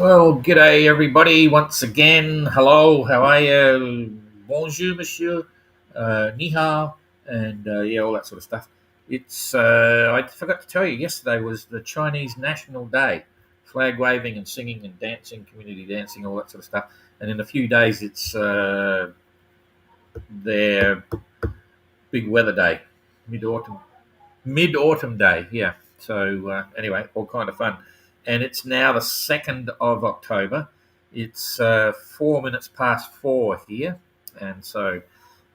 Well, g'day everybody once again. Hello, how are you? Bonjour, monsieur. Ni hao, and yeah, all that sort of stuff. It's I forgot to tell you, yesterday was the Chinese National Day, flag waving and singing and dancing, community dancing, all that sort of stuff. And in a few days, it's their big weather day, mid autumn day. Yeah. So anyway, all kind of fun, and it's now the 2nd of October. It's 4 minutes past 4 here, and so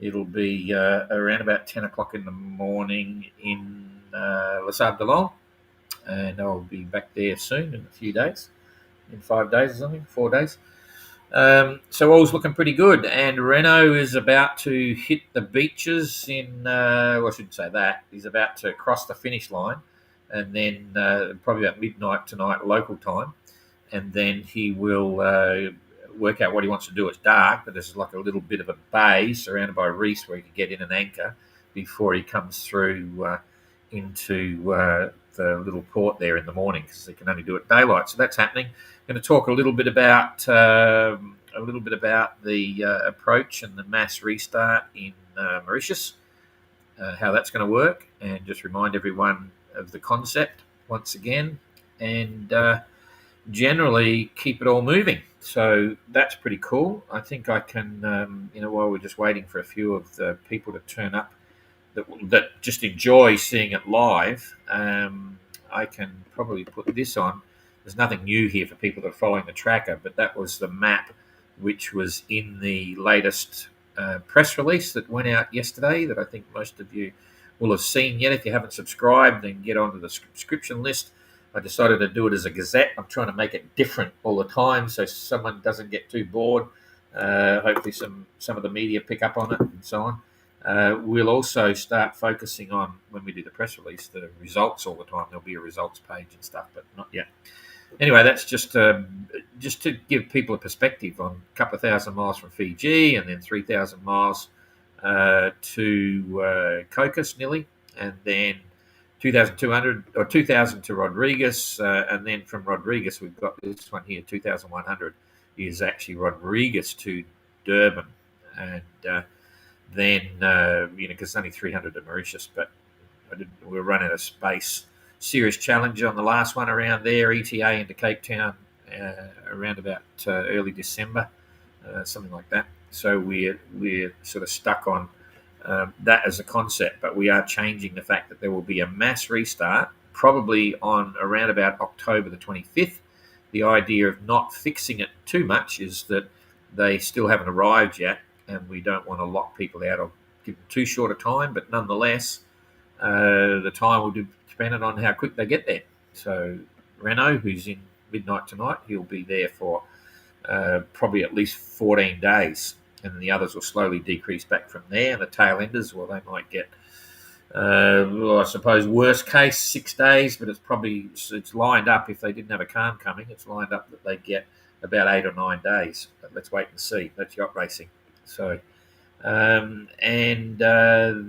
it'll be around about 10 o'clock in the morning in Le Sable d'Olonne, and I'll be back there soon in a few days, in 5 days or something, 4 days. So all's looking pretty good, and Renault is about to hit the beaches in. Well, I shouldn't say that. He's about to cross the finish line, and then probably about midnight tonight local time, and then he will work out what he wants to do. It's dark, but there's like a little bit of a bay surrounded by reefs where he can get in and anchor before he comes through into the little port there in the morning, because they can only do it daylight. So that's happening. Going to talk a little bit about the approach and the mass restart in Mauritius, how that's going to work, and just remind everyone of the concept once again, and generally keep it all moving. So that's pretty cool. I think I can, while we're just waiting for a few of the people to turn up that just enjoy seeing it live, I can probably put this on. There's nothing new here for people that are following the tracker, but that was the map which was in the latest press release that went out yesterday, that I think most of you will have seen yet. If you haven't subscribed, then get onto the subscription list. I decided to do it as a gazette. I'm trying to make it different all the time so someone doesn't get too bored. Hopefully some of the media pick up on it and so on. We'll also start focusing on, when we do the press release, the results all the time. There'll be a results page and stuff, but not yet. Anyway, that's just to give people a perspective on a couple of thousand miles from Fiji, and then 3,000 miles to Cocos nearly, and then 2,200 or 2,000 to Rodriguez, and then from Rodriguez we've got this one here, 2,100 is actually Rodriguez to Durban, and then because it's only 300 to Mauritius, but we were running a space serious challenge on the last one around there, ETA into Cape Town, around about early December, something like that. So we're sort of stuck on that as a concept, but we are changing the fact that there will be a mass restart, probably on around about October the 25th. The idea of not fixing it too much is that they still haven't arrived yet, and we don't want to lock people out or give them too short a time, but nonetheless, the time will be dependent on how quick they get there. So Renault, who's in midnight tonight, he'll be there for probably at least 14 days, and the others will slowly decrease back from there. And the tail enders, well, they might get, I suppose, worst case 6 days, but it's lined up. If they didn't have a calm coming, it's lined up that they get about 8 or 9 days. But let's wait and see. That's yacht racing. So,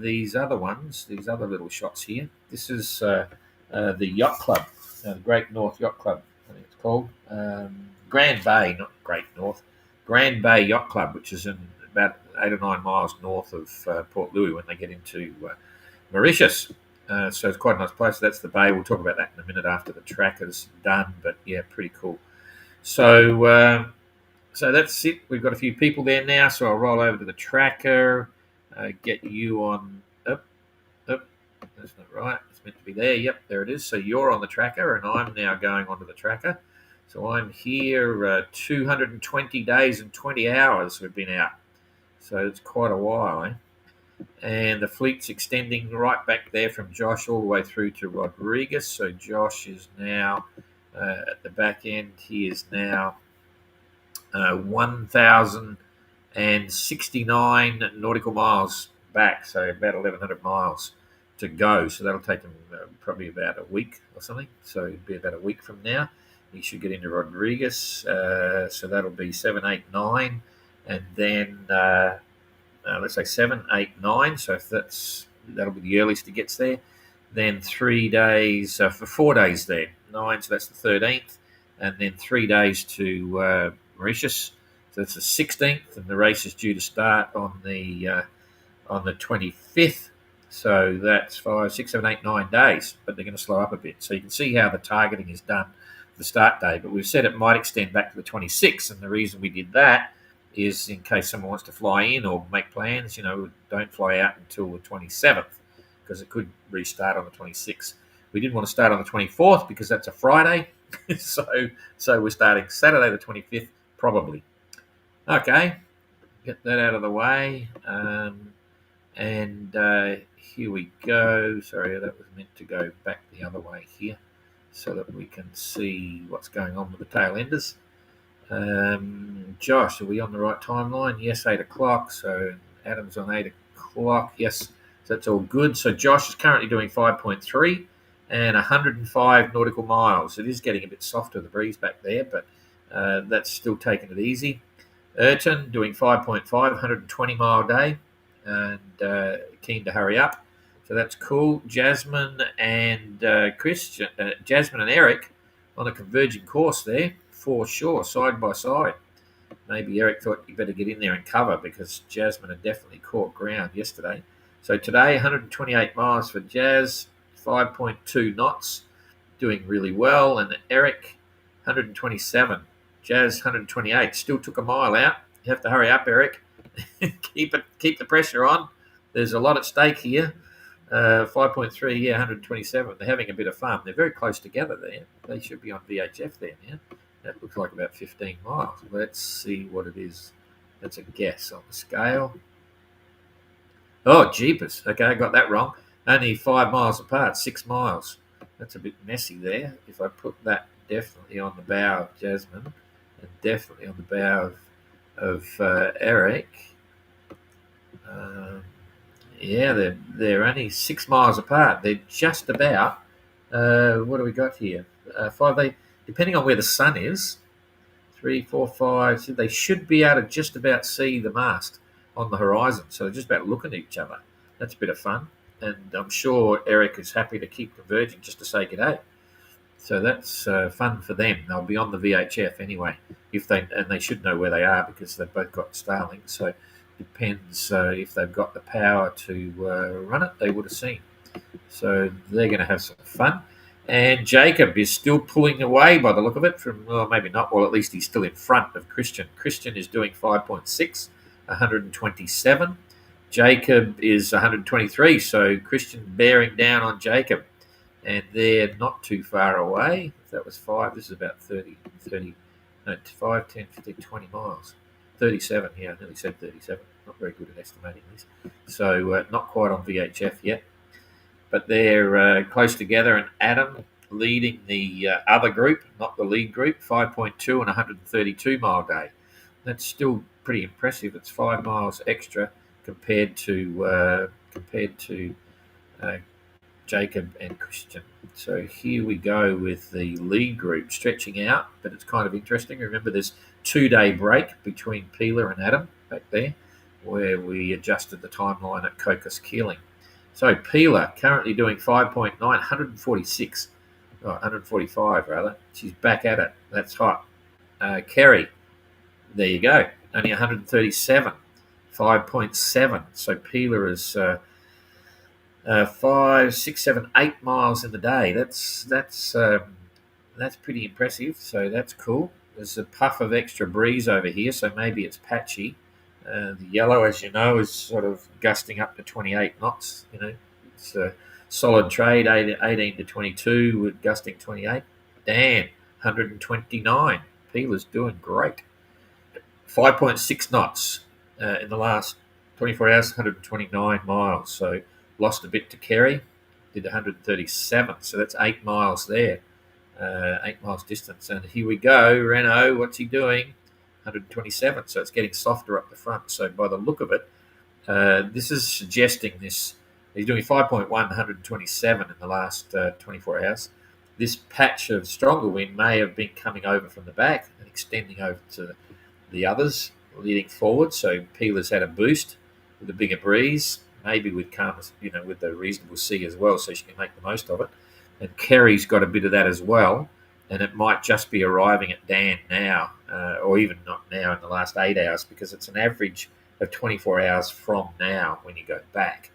these other ones, these other little shots here. This is the Yacht Club, the Great North Yacht Club, I think it's called. Grand Bay, not Great North, Grand Bay Yacht Club, which is in about 8 or 9 miles north of Port Louis when they get into Mauritius. So it's quite a nice place. That's the bay. We'll talk about that in a minute after the tracker's done, but yeah, pretty cool. So that's it. We've got a few people there now, so I'll roll over to the tracker, get you on. That's not right. It's meant to be there. Yep, there it is. So you're on the tracker, and I'm now going onto the tracker. So I'm here 220 days and 20 hours we've been out. So it's quite a while, eh? And the fleet's extending right back there from Josh all the way through to Rodriguez. So Josh is now at the back end. He is now 1,069 nautical miles back, so about 1,100 miles to go. So that'll take him probably about a week or something. So it'll be about a week from now. He should get into Rodriguez. So that'll be 7, 8, 9, and then let's say 7, 8, 9. So if that'll be the earliest he gets there. Then 3 days for 4 days there, 9. So that's the 13th. and then 3 days to Mauritius. So that's the 16th, and the race is due to start on the 25th. So that's 5, 6, 7, 8, 9 days, but they're going to slow up a bit. So you can see how the targeting is done for the start day. But we've said it might extend back to the 26th, and the reason we did that is in case someone wants to fly in or make plans, don't fly out until the 27th because it could restart on the 26th. We didn't want to start on the 24th because that's a Friday. so we're starting Saturday the 25th, probably. Okay, get that out of the way. And here we go. Sorry, that was meant to go back the other way here so that we can see what's going on with the tail enders. Josh, are we on the right timeline? Yes, 8 o'clock. So Adam's on 8 o'clock. Yes, so that's all good. So Josh is currently doing 5.3 and 105 nautical miles. It is getting a bit softer, the breeze back there, but that's still taking it easy. Ayrton doing 5.5, 120 mile day, and keen to hurry up. So that's cool. Jasmine and Christian, Jasmine and Eric on a converging course there for sure, side by side. Maybe Eric thought you better get in there and cover because Jasmine had definitely caught ground yesterday. So today, 128 miles for Jazz, 5.2 knots, doing really well. And Eric, 127. Jazz, 128. Still took a mile out. You have to hurry up, Eric. Keep the pressure on. There's a lot at stake here. 5.3, yeah, 127. They're having a bit of fun. They're very close together there. They should be on VHF there now. That looks like about 15 miles. Let's see what it is. That's a guess on the scale. Oh, jeepers. Okay, I got that wrong. Only 5 miles apart, 6 miles. That's a bit messy there. If I put that definitely on the bow of Jasmine and definitely on the bow of Eric. Yeah, they're only 6 miles apart. They're just about, what do we got here? 5, depending on where the sun is, 3, 4, 5, so they should be able to just about see the mast on the horizon. So they're just about looking at each other. That's a bit of fun. And I'm sure Eric is happy to keep converging just to say g'day. So that's fun for them. They'll be on the VHF anyway, and they should know where they are because they've both got Starlink. So depends if they've got the power to run it, they would have seen. So they're going to have some fun. And Jacob is still pulling away by the look of it from, well, maybe not. Well, at least he's still in front of Christian. Christian is doing 5.6, 127. Jacob is 123. So Christian bearing down on Jacob. And they're not too far away. If that was 5, this is about 5, 10, 15, 20 miles. 37, yeah, I nearly said 37. Not very good at estimating this. So not quite on VHF yet. But they're close together, and Adam leading the other group, not the lead group, 5.2 and 132 mile day. That's still pretty impressive. It's 5 miles extra compared to Jacob and Christian. So here we go with the lead group stretching out, but it's kind of interesting. Remember, there's 2-day break between Peeler and Adam back there, where we adjusted the timeline at Cocos Keeling. So Peeler currently doing 5.9, 146, 145 rather. She's back at it. That's hot. Kerry, there you go. Only 137, 5.7. So Peeler is 5, 6, 7, 8 miles in the day. That's pretty impressive. So that's cool. There's a puff of extra breeze over here, so maybe it's patchy. The yellow, as you know, is sort of gusting up to 28 knots. It's a solid trade, 18 to 22 with gusting 28. Dan, 129. Peeler's doing great. 5.6 knots in the last 24 hours, 129 miles. So lost a bit to Kerry, did 137. So that's 8 miles there, 8 miles distance. And here we go. Renault, what's he doing? 127. So it's getting softer up the front. So by the look of it, this is suggesting this. He's doing 5.1, 127 in the last 24 hours. This patch of stronger wind may have been coming over from the back and extending over to the others, leading forward. So Peeler's had a boost with a bigger breeze, maybe with calm, with the reasonable sea as well, so she can make the most of it. And Kerry's got a bit of that as well. and it might just be arriving at Dan now, or even not now in the last 8 hours, because it's an average of 24 hours from now when you go back.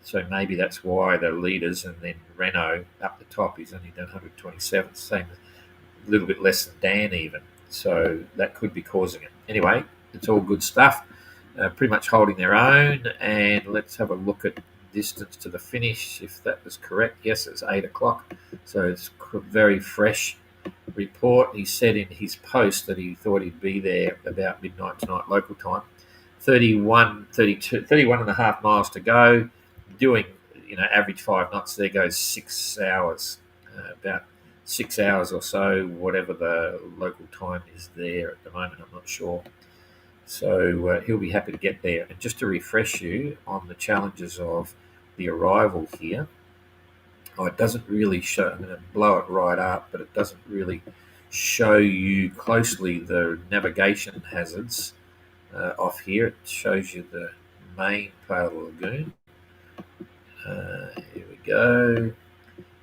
So maybe that's why the leaders, and then Renault up the top, he's only done 127, same, a little bit less than Dan even. So that could be causing it. Anyway, it's all good stuff. Pretty much holding their own. And let's have a look at distance to the finish, if that was correct. Yes, it's 8 o'clock. So it's very fresh report. He said in his post that he thought he'd be there about midnight tonight local time. 31 and a half miles to go, doing average 5 knots. There goes 6 hours, about 6 hours or so, whatever the local time is there at the moment. I'm not sure. So he'll be happy to get there. And just to refresh you on the challenges of the arrival here, it doesn't really show. I'm going to blow it right up, but it doesn't really show you closely the navigation hazards off here. It shows you the main part of the lagoon. Here we go.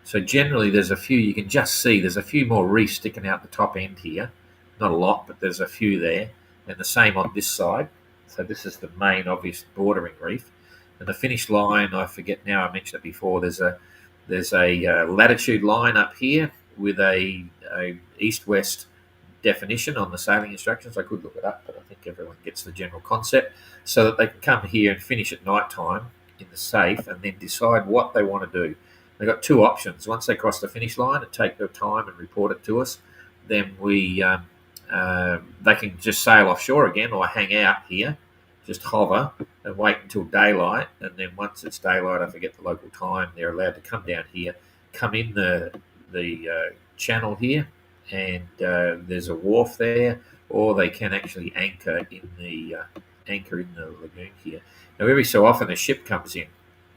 So generally there's a few, you can just see there's a few more reefs sticking out the top end here. Not a lot, but there's a few there. And the same on this side. So this is the main obvious bordering reef. And the finish line, I forget now, I mentioned it before, there's a latitude line up here with a east-west definition on the sailing instructions. I could look it up, but I think everyone gets the general concept, so that they can come here and finish at night time in the safe and then decide what they want to do. They've got two options. Once they cross the finish line and take their time and report it to us, then they can just sail offshore again or hang out here, just hover and wait until daylight. And then once it's daylight, I forget the local time, they're allowed to come down here, come in the channel here, and there's a wharf there, or they can actually anchor in the lagoon here. Now, every so often a ship comes in.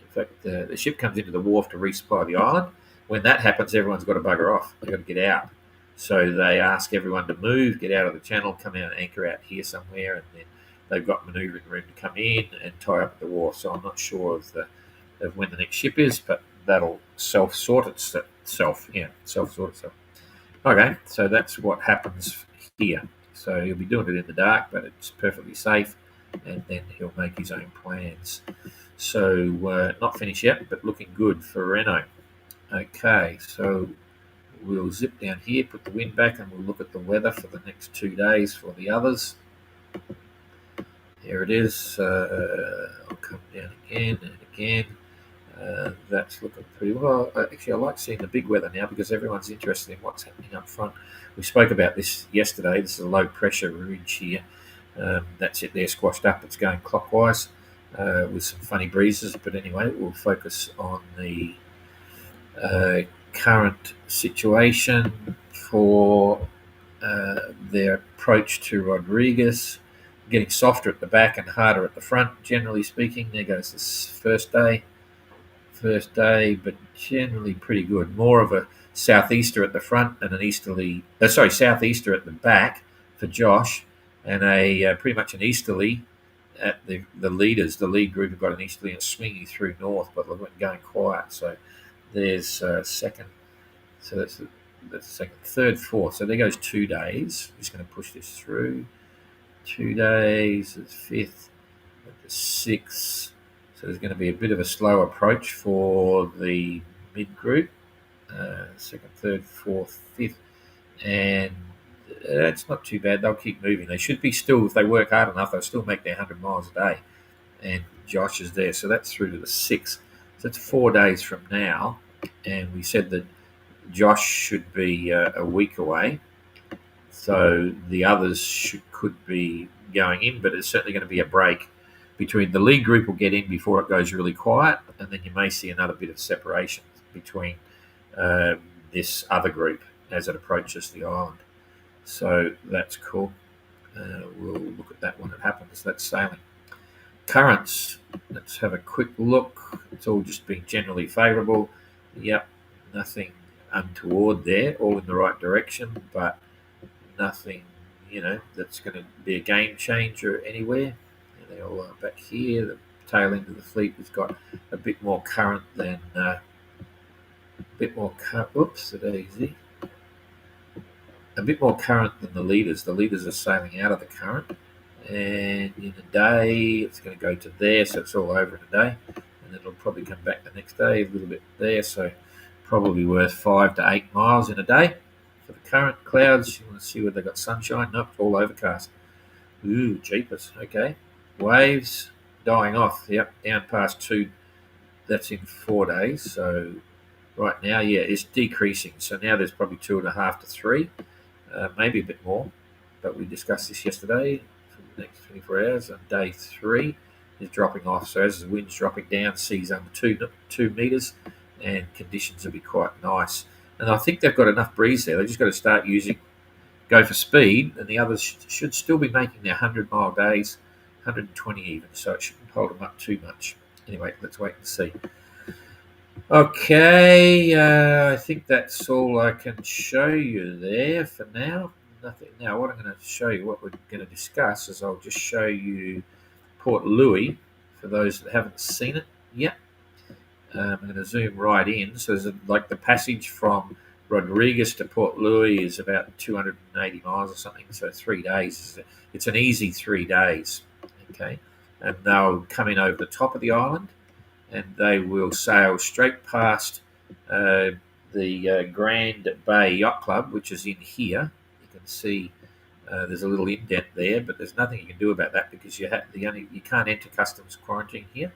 In fact, the ship comes into the wharf to resupply the island. When that happens, everyone's got to bugger off. They've got to get out. So they ask everyone to move, get out of the channel, come out and anchor out here somewhere, and then they've got manoeuvring room to come in and tie up the wharf. So I'm not sure of when the next ship is, but that'll self-sort itself. Okay, so that's what happens here. So he'll be doing it in the dark, but it's perfectly safe, and then he'll make his own plans. So not finished yet, but looking good for Renault. Okay, so we'll zip down here, put the wind back, and we'll look at the weather for the next 2 days for the others. Here it is. I'll come down again and again. That's looking pretty well. Actually, I like seeing the big weather now because everyone's interested in what's happening up front. We spoke about this yesterday. This is a low pressure ridge here. That's it there, squashed up. It's going clockwise with some funny breezes. But anyway, we'll focus on the current situation for their approach to Rodriguez. Getting softer at the back and harder at the front, generally speaking. There goes this first day, but generally pretty good. More of a southeaster at the front and southeaster at the back for Josh, and pretty much an easterly at the leaders. The lead group have got an easterly and swinging through north, but they're going quiet. So there's second. So that's second, third, fourth. So there goes 2 days. I'm just going to push this through. 2 days, it's fifth, the sixth. So there's going to be a bit of a slow approach for the mid group, second, third, fourth, fifth, and it's not too bad. They'll keep moving. They should be still, if they work hard enough, they'll still make their 100 miles a day. And Josh is there, so that's through to the 6th. So it's 4 days from now, and we said that Josh should be a week away. So the others could be going in, but it's certainly going to be a break between the lead group will get in before it goes really quiet, and then you may see another bit of separation between this other group as it approaches the island. So that's cool. We'll look at that when it happens. That's sailing. Currents, let's have a quick look. It's all just been generally favourable. Yep, nothing untoward there, all in the right direction, but nothing, that's going to be a game changer anywhere. And they all are back here. The tail end of the fleet has got a bit more current than Oops, a daisy. a bit more current than the leaders. The leaders are sailing out of the current, and in a day it's going to go to there, so it's all over in a day, and it'll probably come back the next day a little bit there, so probably worth 5 to 8 miles in a day. For the current clouds, you want to see where they've got sunshine. Nope, all overcast. Ooh, jeepers. Okay. Waves dying off. Yep, down past 2. That's in 4 days. So right now, yeah, it's decreasing. So now there's probably 2.5 to 3, maybe a bit more. But we discussed this yesterday for the next 24 hours. And day 3 is dropping off. So as the wind's dropping down, seas under 2 meters, and conditions will be quite nice. And I think they've got enough breeze there. They've just got to start go for speed, and the others should still be making their 100-mile days, 120 even, so it shouldn't hold them up too much. Anyway, let's wait and see. Okay, I think that's all I can show you there for now. Nothing. Now, what I'm going to show you, what we're going to discuss, is I'll just show you Port Louis for those that haven't seen it yet. I'm going to zoom right in. So there's like the passage from Rodrigues to Port Louis is about 280 miles or something. So 3 days. It's an easy 3 days. Okay. And they'll come in over the top of the island, and they will sail straight past the Grand Bay Yacht Club, which is in here. You can see there's a little indent there, but there's nothing you can do about that because you can't enter customs quarantine here.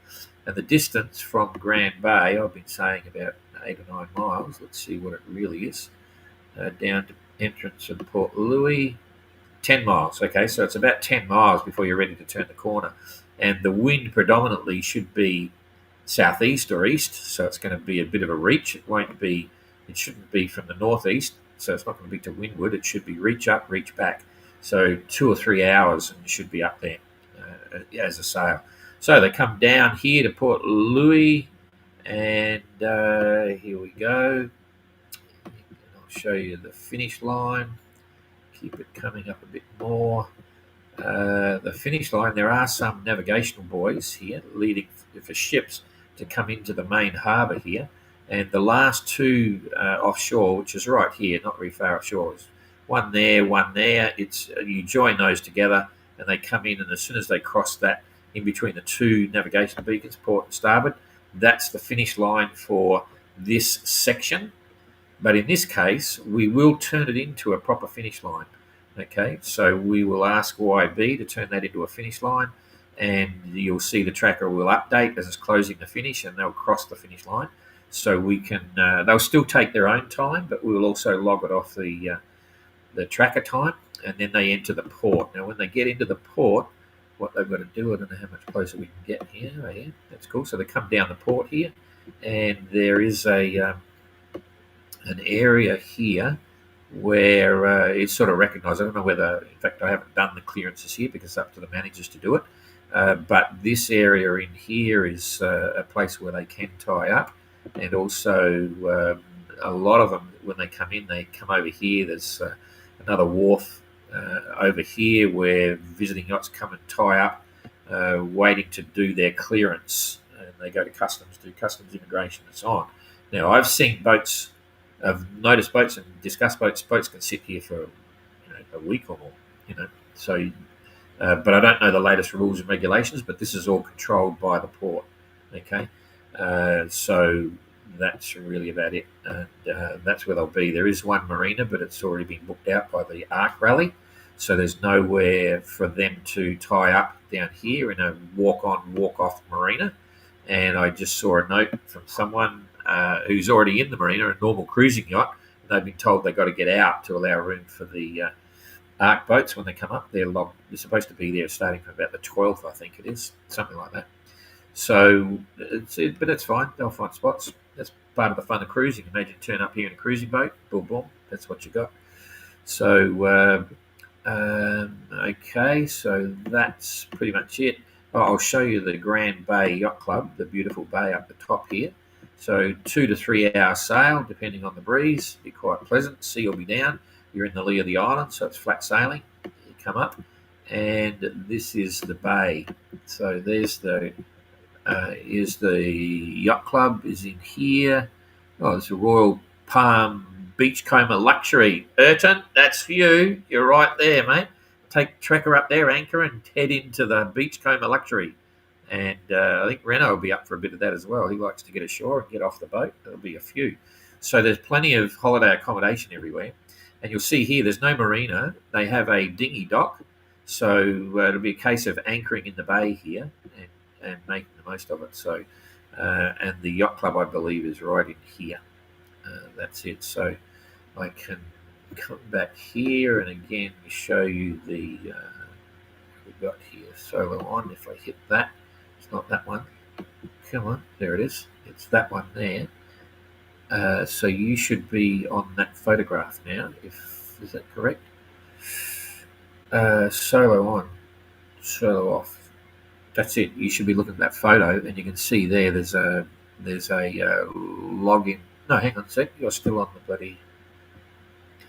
And the distance from Grand Bay, I've been saying about 8 or 9 miles. Let's see what it really is. Down to entrance of Port Louis, 10 miles. Okay, so it's about 10 miles before you're ready to turn the corner. And the wind predominantly should be southeast or east, so it's going to be a bit of a reach. It shouldn't be from the northeast, so it's not going to be to windward. It should be reach up, reach back. So 2 or 3 hours, and you should be up there as a sail. So they come down here to Port Louis, and here we go. I'll show you the finish line. Keep it coming up a bit more. The finish line, there are some navigational buoys here leading for ships to come into the main harbour here. And the last 2 offshore, which is right here, not very far offshore, is one there, one there. You join those together, and they come in, and as soon as they cross that in between the 2 navigation beacons, port and starboard, that's the finish line for this section. But in this case, we will turn it into a proper finish line. Okay, so we will ask YB to turn that into a finish line, and you'll see the tracker will update as it's closing the finish, and they'll cross the finish line. So we can, they'll still take their own time, but we will also log it off the tracker time, and then they enter the port. Now, when they get into the port, what they've got to do, I don't know how much closer we can get here. Oh, yeah, that's cool. So they come down the port here, and there is an area here where it's sort of recognised. I don't know whether, in fact, I haven't done the clearances here because it's up to the managers to do it. But this area in here is a place where they can tie up, and also a lot of them, when they come in, they come over here. There's another wharf over here where visiting yachts come and tie up, waiting to do their clearance, and they go to customs, do customs immigration, and so on. Now, I've seen boats. I've noticed boats and discussed boats. Boats can sit here for a week or more. So, but I don't know the latest rules and regulations. But this is all controlled by the port. Okay, so that's really about it. And that's where they'll be. There is one marina, but it's already been booked out by the Ark Rally. So there's nowhere for them to tie up down here in a walk-on, walk-off marina. And I just saw a note from someone who's already in the marina, a normal cruising yacht. They've been told they've got to get out to allow room for the Ark boats when they come up. They're supposed to be there starting from about the 12th, I think it is, something like that. So, but it's fine. They'll find spots. That's part of the fun of cruising. Imagine you turn up here in a cruising boat. Boom, boom. That's what you got. So, okay. So that's pretty much it. I'll show you the Grand Bay Yacht Club, the beautiful bay up the top here. So 2 to 3 hour sail, depending on the breeze. Be quite pleasant. Sea will be down. You're in the lee of the island, so it's flat sailing. You come up, and this is the bay. So there's the yacht club is in here. Oh, there's a Royal Palm Beachcomber Luxury. Ayrton, that's for you. You're right there, mate. Take Tracker up there, anchor, and head into the Beachcomber Luxury. And I think Reno will be up for a bit of that as well. He likes to get ashore and get off the boat. There'll be a few. So there's plenty of holiday accommodation everywhere. And you'll see here, there's no marina. They have a dinghy dock. So it'll be a case of anchoring in the bay here and making the most of it. So, and the yacht club, I believe, is right in here. That's it. So I can come back here and again show you the we've got here solo on. If I hit that, it's not that one. Come on, there it is. It's that one there. So you should be on that photograph now. Is that correct? Solo on, solo off. That's it. You should be looking at that photo, and you can see there's a login. No, hang on a sec. You're still on the bloody.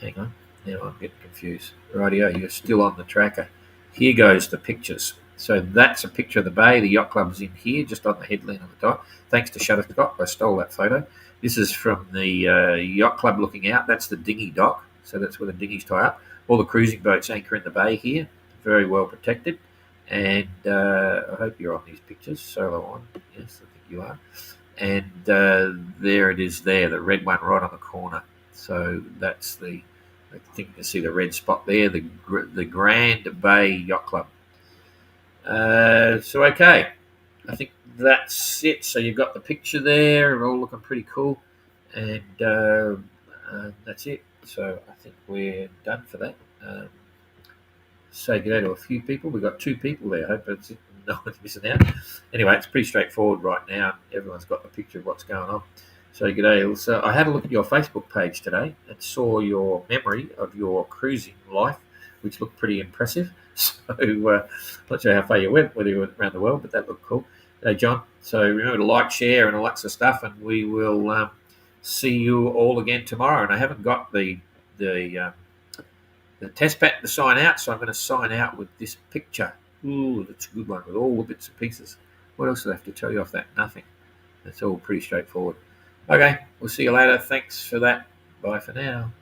Hang on. Now I'm getting confused. Rightio, you're still on the tracker. Here goes the pictures. So that's a picture of the bay. The yacht club's in here, just on the headland on the top. Thanks to Shutterstock, I stole that photo. This is from the yacht club looking out. That's the dinghy dock. So that's where the dinghies tie up. All the cruising boats anchor in the bay here. Very well protected. And I hope you're on these pictures. Solo on. Yes, I think you are. And there it is there, the red one right on the corner. So that's the, I think you can see the red spot there, the Grand Bay Yacht Club. So, okay. I think that's it. So you've got the picture there, all looking pretty cool. And that's it. So I think we're done for that. Say good day to a few people. We've got 2 people there. I hope it's no one's missing out. Anyway, it's pretty straightforward right now. Everyone's got the picture of what's going on. So good day. So I had a look at your Facebook page today and saw your memory of your cruising life, which looked pretty impressive. So not sure how far you went, whether you went around the world, but that looked cool. Hey, John. So remember to like, share, and all that sort of stuff, and we will see you all again tomorrow. And I haven't got the test pattern to sign out, so I'm going to sign out with this picture. Ooh, that's a good one with all the bits and pieces. What else do I have to tell you off that? Nothing. That's all pretty straightforward. Okay, we'll see you later. Thanks for that. Bye for now.